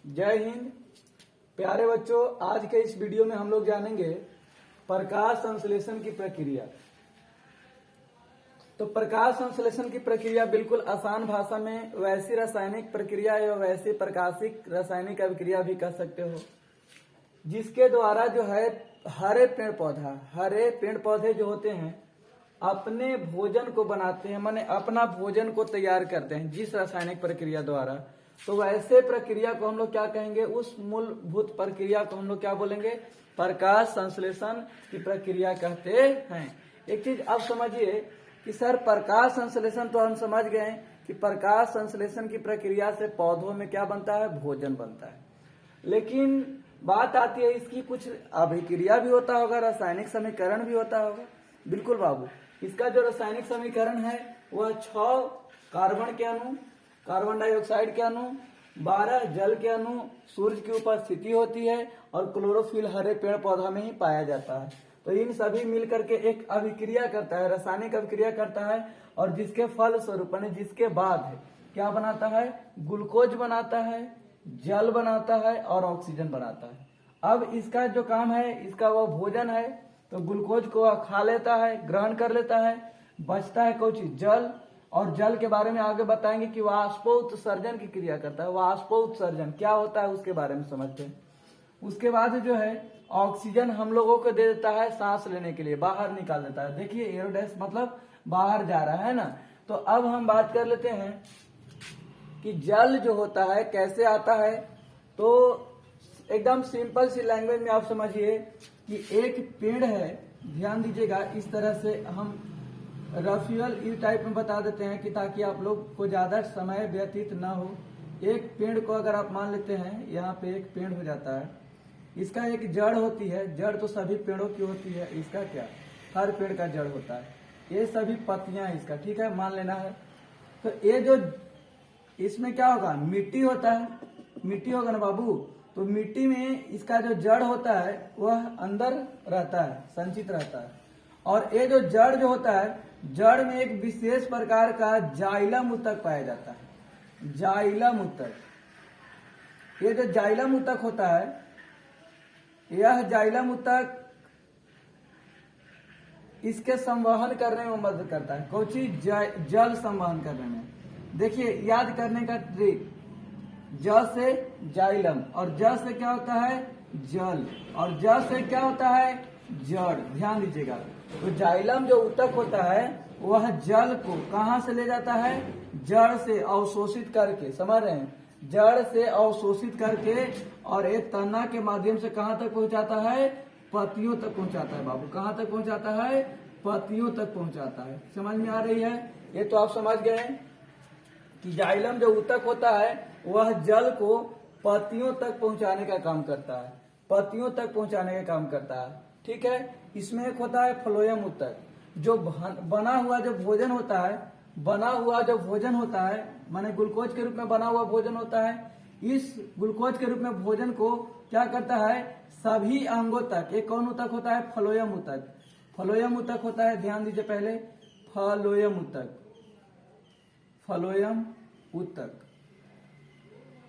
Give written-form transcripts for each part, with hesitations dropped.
जय हिंद। प्यारे बच्चों, आज के इस वीडियो में हम लोग जानेंगे प्रकाश संश्लेषण की प्रक्रिया। तो प्रकाश संश्लेषण की प्रक्रिया बिल्कुल आसान भाषा में वैसी रासायनिक प्रक्रिया या वैसी प्रकाशिक रासायनिक अभिक्रिया भी कह सकते हो, जिसके द्वारा जो है हरे पेड़ पौधे जो होते हैं अपने भोजन को बनाते हैं, माने अपना भोजन को तैयार करते हैं जिस रासायनिक प्रक्रिया द्वारा। तो वैसे प्रक्रिया को हम लोग क्या कहेंगे, उस मूलभूत प्रक्रिया को हम लोग क्या बोलेंगे, प्रकाश संश्लेषण की प्रक्रिया कहते हैं। एक चीज अब समझिए कि सर प्रकाश संश्लेषण तो हम समझ गए कि प्रकाश संश्लेषण की प्रक्रिया से पौधों में क्या बनता है, भोजन बनता है। लेकिन बात आती है इसकी कुछ अभिक्रिया भी होता होगा, रासायनिक समीकरण भी होता होगा। बिल्कुल बाबू, इसका जो रासायनिक समीकरण है वह 6 कार्बन के अणु, कार्बन डाइऑक्साइड के अणु, 12 जल के अणु, सूर्य की उपस्थिति होती है और क्लोरोफिल हरे पेड़ पौधा में ही पाया जाता है। तो इन सभी मिलकर के एक अभिक्रिया करता है, रासायनिक अभिक्रिया करता है, और जिसके फल स्वरूप जिसके बाद क्या बनाता है, ग्लूकोज बनाता है, जल बनाता है और ऑक्सीजन बनाता है। अब इसका जो काम है, इसका वो भोजन है, तो ग्लूकोज को खा लेता है, ग्रहण कर लेता है, बचता है कुछ जल, और जल के बारे में आगे बताएंगे कि वाष्पोत्सर्जन की क्रिया करता है। वाष्पोत्सर्जन क्या होता है उसके बारे में समझते हैं। उसके बाद जो है ऑक्सीजन हम लोगों को दे देता है सांस लेने के लिए, बाहर निकाल देता है। देखिए एरोडेस मतलब बाहर जा रहा है ना। तो अब हम बात कर लेते हैं कि जल जो होता है कैसे आता है। तो एकदम सिंपल सी लैंग्वेज में आप समझिए कि एक पेड़ है, ध्यान दीजिएगा, इस तरह से हम रफियल इस टाइप में बता देते हैं कि ताकि आप लोग को ज्यादा समय व्यतीत ना हो। एक पेड़ को अगर आप मान लेते हैं, यहाँ पे एक पेड़ हो जाता है, इसका एक जड़ होती है, जड़ तो सभी पेड़ों की होती है, इसका क्या, हर पेड़ का जड़ होता है, ये सभी पत्तियां इसका, ठीक है, मान लेना है। तो ये जो इसमें क्या होगा, मिट्टी होता है, मिट्टी होगा ना बाबू। तो मिट्टी में इसका जो जड़ होता है वह अंदर रहता है, संचित रहता है, और ये जो जड़ जो होता है, जड़ में एक विशेष प्रकार का जाइलम ऊतक पाया जाता है, जाइलम ऊतक। ये जो जाइलम ऊतक होता है, यह जाइलम ऊतक इसके संवहन करने में मदद करता है, कौन चीज, जल संवहन करने में। देखिए याद करने का ट्रिक, ज से जाइलम, और ज से क्या होता है, जल, और ज से क्या होता है, जड़। ध्यान दीजिएगा, तो जाइलम जो ऊतक होता है वह जल को कहां से ले जाता है, जड़ से अवशोषित करके, समझ रहे हैं, जड़ से अवशोषित करके, और एक तना के माध्यम से कहां तक पहुंचाता है, पत्तियों तक पहुंचाता है बाबू। कहां तक पहुंचाता है, पत्तियों तक पहुंचाता है। समझ में आ रही है, ये तो आप समझ गए कि जाइलम जो ऊतक होता है वह जल को पत्तियों तक पहुंचाने का काम करता है, पत्तियों तक पहुंचाने का काम करता है, ठीक है। इसमें एक होता है फ्लोएम ऊतक, जो बना हुआ जो भोजन होता है, बना हुआ जो भोजन होता है, माने ग्लूकोज के रूप में बना हुआ भोजन होता है। इस ग्लूकोज के रूप में भोजन को क्या करता है, सभी अंगों तक, एक कौन ऊतक होता है, फ्लोएम ऊतक, फ्लोएम ऊतक होता है। ध्यान दीजिए पहले, फ्लोएम ऊतक, फ्लोएम ऊतक,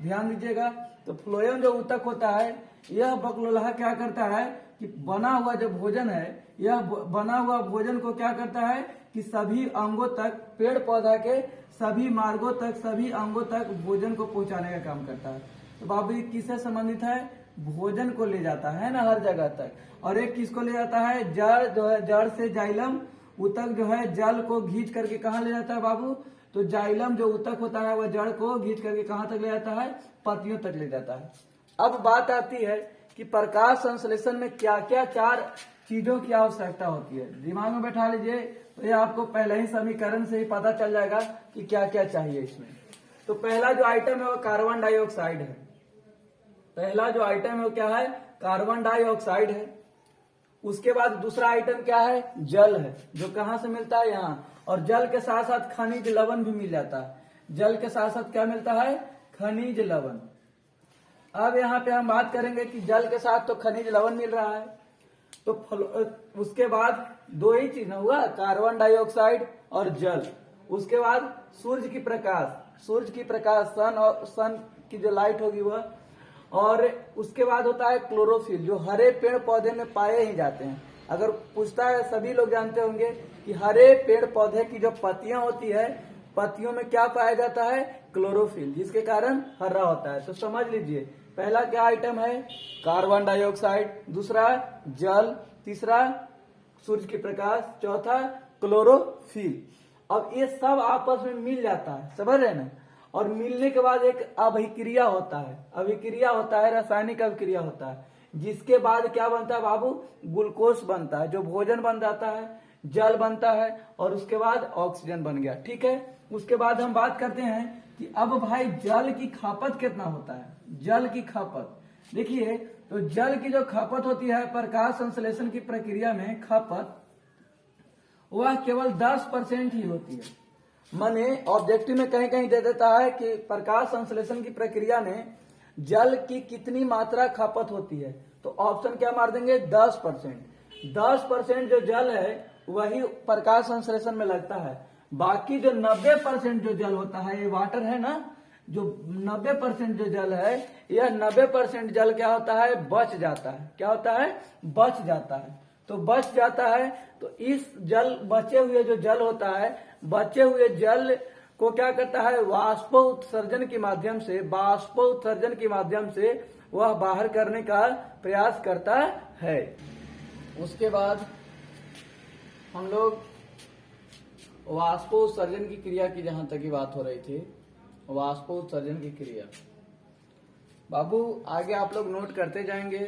ध्यान दीजिएगा। तो फ्लोएम जो ऊतक होता है, यह बकलोहा क्या करता है कि बना हुआ जो भोजन है, यह बना हुआ भोजन को क्या करता है कि सभी अंगों तक, पेड़ पौधा के सभी मार्गों तक, सभी अंगों तक भोजन को पहुंचाने का काम करता है। तो बाबू ये किससे संबंधित है, भोजन को ले जाता है ना हर जगह तक। और एक किसको ले जाता है, जड़ जो है, जड़ से जाइलम ऊतक जो है जल को घींच करके कहाँ ले जाता है बाबू, तो जाइलम जो ऊतक होता है वह जड़ को घींच करके कहां तक ले जाता है, पत्तियों तक ले जाता है। अब बात आती है कि प्रकाश संश्लेषण में क्या क्या 4 चीजों की आवश्यकता होती है। दिमाग में बैठा लीजिए, तो ये आपको पहले ही समीकरण से ही पता चल जाएगा कि क्या क्या चाहिए इसमें। तो पहला जो आइटम है वो कार्बन डाइऑक्साइड है। पहला जो आइटम है वो क्या है, कार्बन डाइऑक्साइड है। उसके बाद दूसरा आइटम क्या है, जल है, जो कहां से मिलता है, यहाँ। और जल के साथ साथ खनिज लवण भी मिल जाता है। जल के साथ साथ क्या मिलता है, खनिज लवण। अब यहाँ पे हम बात करेंगे कि जल के साथ तो खनिज लवण मिल रहा है, तो उसके बाद 2 ही चीज हुआ, कार्बन डाइऑक्साइड और जल। उसके बाद सूर्य की प्रकाश, सन और सन की जो लाइट होगी वह, और उसके बाद होता है क्लोरोफिल, जो हरे पेड़ पौधे में पाए ही जाते हैं। अगर पूछता है, सभी लोग जानते होंगे कि हरे पेड़ पौधे की जो पत्तियां होती है, पत्तियों में क्या पाया जाता है? क्लोरोफिल, जिसके कारण हरा होता है। तो समझ लीजिए, पहला क्या आइटम है? कार्बन डाइऑक्साइड, दूसरा जल, तीसरा सूर्य की प्रकाश, चौथा क्लोरोफिल। अब ये सब आपस में मिल जाता है, समझ रहे ना? और मिलने के बाद एक अभिक्रिया होता है, अभिक्रिया होता है, रासायनिक अभिक्रिया होता है, जिसके बाद क्या बनता है बाबू? ग्लूकोज बनता है, जो भोजन बन जाता है, जल बनता है, और उसके बाद ऑक्सीजन बन गया। ठीक है, उसके बाद हम बात करते हैं कि अब भाई जल की खपत कितना होता है? जल की खपत देखिए, तो जल की जो खपत होती है प्रकाश संश्लेषण की प्रक्रिया में, खपत वह केवल 10% ही होती है। माने ऑब्जेक्टिव में कहीं कहीं दे देता है कि प्रकाश संश्लेषण की प्रक्रिया में जल की कितनी मात्रा खपत होती है, तो ऑप्शन क्या मार देंगे? 10%। 10% जो जल है वही प्रकाश संश्लेषण में लगता है। बाकी जो 90% जो जल होता है, ये वाटर है ना, जो 90% जो जल है, यह 90% जल क्या होता है? बच जाता है। क्या होता है? बच जाता है। तो बच जाता है, तो इस जल, बचे हुए जो जल होता है, बचे हुए जल को क्या करता है? वाष्पोत्सर्जन के माध्यम से, वाष्पोत्सर्जन के माध्यम से वह बाहर करने का प्रयास करता है। उसके बाद हम लोग वाष्पोत्सर्जन की क्रिया की जहां तक की बात हो रही थी, वाष्पोत्सर्जन की क्रिया बाबू आगे आप लोग नोट करते जाएंगे।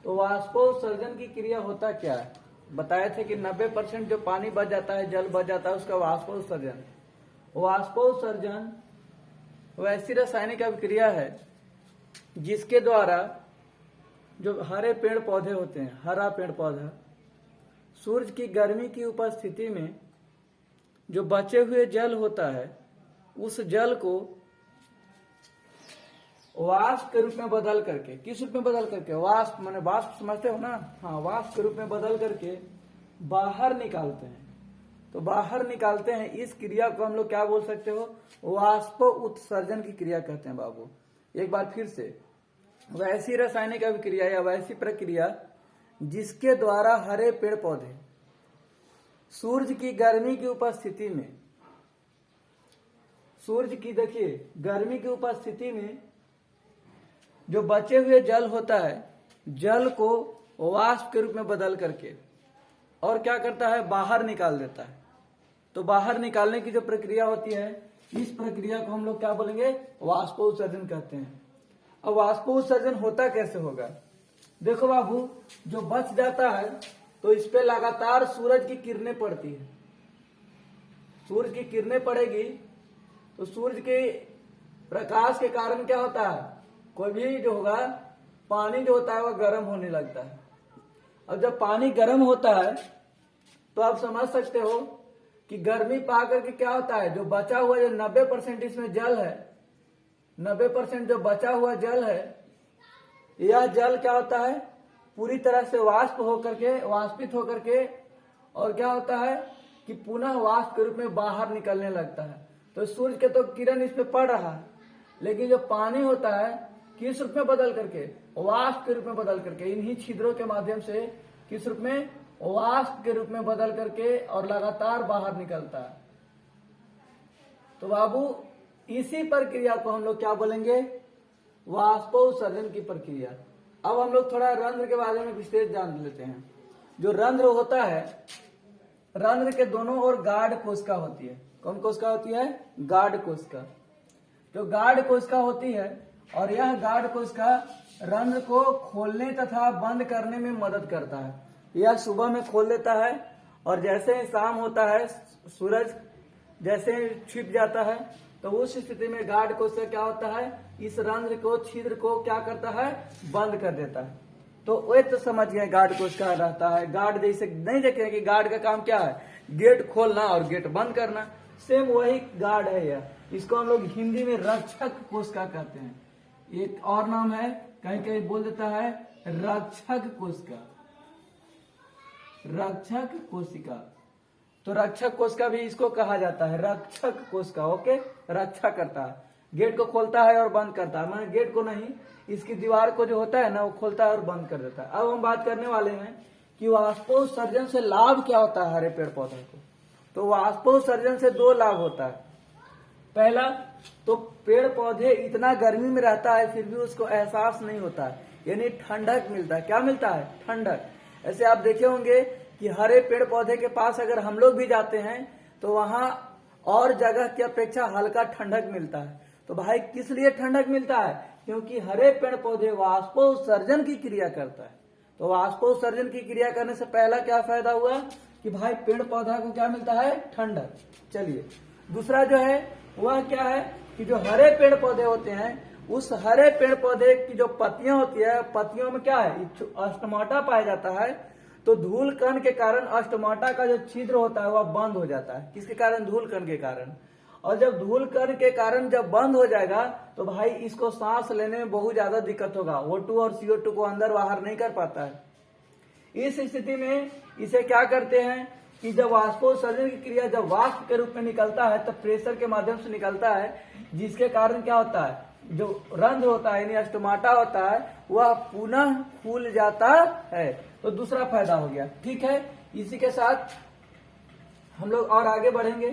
तो वाष्पोत्सर्जन की क्रिया होता क्या है? बताए थे कि 90% जो पानी बच जाता है, जल बच जाता है, उसका वाष्पोत्सर्जन। वाष्पोत्सर्जन वैसी रासायनिक अभिक्रिया है जिसके द्वारा जो हरे पेड़ पौधे होते हैं, हरा पेड़ पौधा, सूरज की गर्मी की उपस्थिति में जो बचे हुए जल होता है, उस जल को वाष्प के रूप में बदल करके, किस रूप में बदल करके? वाष्प, माने वाष्प समझते हो ना? हाँ, वाष्प के रूप में बदल करके बाहर निकालते हैं। तो बाहर निकालते हैं, इस क्रिया को हम लोग क्या बोल सकते हो? वाष्प उत्सर्जन की क्रिया कहते हैं बाबू। एक बार फिर से, वैसी रासायनिक अभिक्रिया या वैसी प्रक्रिया जिसके द्वारा हरे पेड़ पौधे सूर्य की गर्मी की उपस्थिति में, सूर्य की देखिए गर्मी की उपस्थिति में जो बचे हुए जल होता है, जल को वाष्प के रूप में बदल करके और क्या करता है? बाहर निकाल देता है। तो बाहर निकालने की जो प्रक्रिया होती है, इस प्रक्रिया को हम लोग क्या बोलेंगे? वाष्पोत्सर्जन कहते हैं। अब वाष्पोत्सर्जन होता कैसे होगा? देखो बाबू, जो बच जाता है तो इस पे लगातार सूरज की किरणें पड़ती है। सूरज की किरणें पड़ेगी तो सूरज के प्रकाश के कारण क्या होता है? कोई भी जो होगा, पानी जो होता है वह गर्म होने लगता है। अब जब पानी गर्म होता है तो आप समझ सकते हो कि गर्मी पा करके क्या होता है? जो बचा हुआ, जो 90% इसमें जल है, 90% जो बचा हुआ जल है, यह जल क्या होता है? पूरी तरह से वाष्प होकर के, वाष्पित होकर के, और क्या होता है कि पुनः वाष्प के रूप में बाहर निकलने लगता है। तो सूर्य के तो किरण इस पे पड़ रहा है, लेकिन जो पानी होता है किस रूप में बदल करके? वाष्प के रूप में बदल करके, इन्हीं छिद्रों के माध्यम से किस रूप में? वाष्प के रूप में बदल करके और लगातार बाहर निकलता है। तो बाबू इसी प्रक्रिया को हम लोग क्या बोलेंगे? वाष्पोत्सर्जन की प्रक्रिया। अब हम लोग थोड़ा रंध्र के बारे में विशेष जान लेते हैं। जो रंध्र होता है, रंध्र के दोनों ओर गाढ़ कोशिका होती है। कौन कोशिका होती है? गाढ़ कोशिका। जो गाढ़ कोशिका होती है, और यह गाढ़ कोशिका रंध्र को खोलने तथा बंद करने में मदद करता है। यह सुबह में खोल देता है और जैसे ही शाम होता है, सूरज जैसे ही छिप जाता है, तो उस स्थिति में गाढ़ कोशिका क्या होता है? इस रंध्र को, छिद्र को क्या करता है? बंद कर देता है। तो वे तो समझ गए गार्ड कोशिका रहता है। गार्ड जैसे नहीं देखे कि गार्ड का काम क्या है? गेट खोलना और गेट बंद करना। सेम वही गार्ड है यह। इसको हम लोग हिंदी में रक्षक कोशिका कहते हैं। एक और नाम है, कहीं कहीं बोल देता है रक्षक कोशिका, रक्षक कोशिका। तो रक्षक कोशिका भी इसको कहा जाता है, रक्षक कोशिका। ओके, रक्षा करता है। गेट को खोलता है और बंद करता है, मैंने गेट को नहीं, इसकी दीवार को जो होता है ना वो खोलता है और बंद कर देता है। अब हम बात करने वाले हैं कि वाष्पोत्सर्जन से लाभ क्या होता है हरे पेड़ पौधों को। तो वाष्पोत्सर्जन से दो लाभ होता है। पहला तो पेड़ पौधे इतना गर्मी में रहता है फिर भी उसको एहसास नहीं होता है, यानी ठंडक मिलता है। क्या मिलता है? ठंडक। ऐसे आप देखे होंगे कि हरे पेड़ पौधे के पास अगर हम लोग भी जाते हैं तो वहां और जगह की अपेक्षा हल्का ठंडक मिलता है। तो भाई किस लिए ठंडक मिलता है? क्योंकि हरे पेड़ पौधे वाष्पोत्सर्जन की क्रिया करता है। तो वाष्पोत्सर्जन की क्रिया करने से पहला क्या फायदा हुआ कि भाई पेड़ पौधा को क्या मिलता है? ठंडक। चलिए दूसरा जो है वह क्या है कि जो हरे पेड़ पौधे होते हैं उस हरे पेड़ पौधे की जो पत्तियां होती है, पत्तियों में क्या है? अस्टमाटा पाया जाता है। तो धूल कण के कारण अस्टमाटा का जो छिद्र होता है वह बंद हो जाता है। किसके कारण? धूल कण के कारण। और जब धूल कण के कारण जब बंद हो जाएगा तो भाई इसको सांस लेने में बहुत ज्यादा दिक्कत होगा। O2 और CO2 को अंदर बाहर नहीं कर पाता है। इस स्थिति में इसे क्या करते हैं कि जब वाष्पोत्सर्जन की क्रिया जब वाष्प के रूप में निकलता है तब प्रेशर के माध्यम से निकलता है, जिसके कारण क्या होता है? जो रंध्र होता है यानी अस्टमाटा होता है वह पुनः खुल जाता है। तो दूसरा फायदा हो गया। ठीक है, इसी के साथ हम लोग और आगे बढ़ेंगे।